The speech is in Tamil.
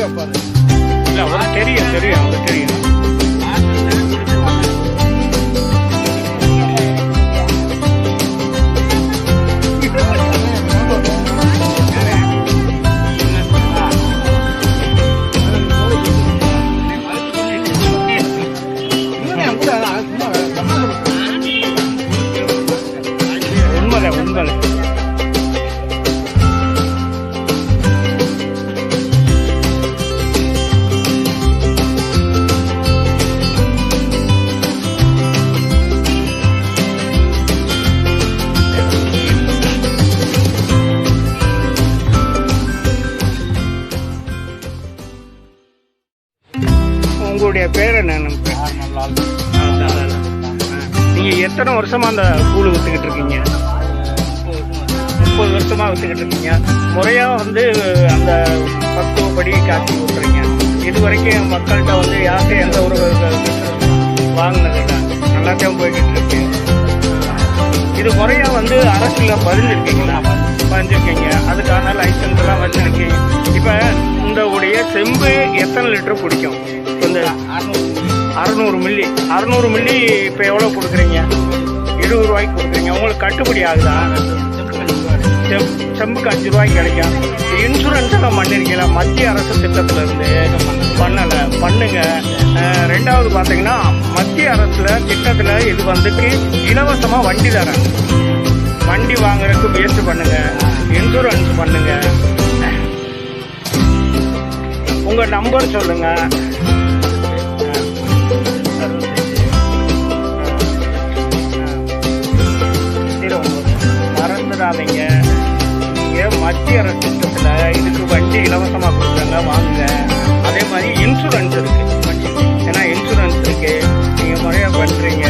வைப்பாரு. இல்லை அவருக்கு தெரியும் அவருக்கு தெரியும். உண்மை உங்களுடைய பேர் என்ன? நீங்க எத்தனை வருஷமா அந்த கூழ் வித்துக்கிட்டு இருக்கீங்க? 30 வருஷமா வித்துக்கிட்டு இருக்கீங்க. முறையா வந்து அந்த பக்குவப்படி காட்சி கொடுக்குறீங்க. இது வரைக்கும் மக்கள்கிட்ட வந்து யார்கிட்ட எந்த ஒரு வாங்கினதில்லை, நல்லாத்தையும் போய்கிட்டு இருக்கு. இது முறையா வந்து அரசுல பதிஞ்சிருக்கீங்களா? பதிஞ்சிருக்கீங்க. அதுக்கான லைசன்ஸ் எல்லாம் வச்சிருக்கீங்க. இப்ப இந்த உடைய செம்பு எத்தனை லிட்டர் குடிக்கும்? இந்த 600 மில்லி 600 மில்லி இப்போ எவ்வளோ கொடுக்குறீங்க? 20 ரூபாய்க்கு கொடுக்குறீங்க. உங்களுக்கு கட்டுப்படி ஆகுதா? செம்புக்கு 5 ரூபாய்க்கு கிடைக்கும். இன்சூரன்ஸ் எல்லாம் பண்ணிருக்கீங்களா? மத்திய அரசு திட்டத்துல இருந்து பண்ணலை, பண்ணுங்க. ரெண்டாவது பார்த்தீங்கன்னா மத்திய அரசுல திட்டத்தில் இது வந்துட்டு இலவசமாக வண்டி தராங்க. வண்டி வாங்குறதுக்கு முயற்சி பண்ணுங்க, இன்சூரன்ஸ் பண்ணுங்க. உங்க நம்பர் சொல்லுங்க. மறந்துடாதீங்க. மத்திய அரசு திட்டத்தில் இதுக்கு வண்டி இலவசமாக கொடுக்குறாங்க, வாங்க. அதே மாதிரி இன்சூரன்ஸ் இருக்கு. ஏன்னா இன்சூரன்ஸ் இருக்கு, நீங்கள் முறையாக பண்ணுறீங்க.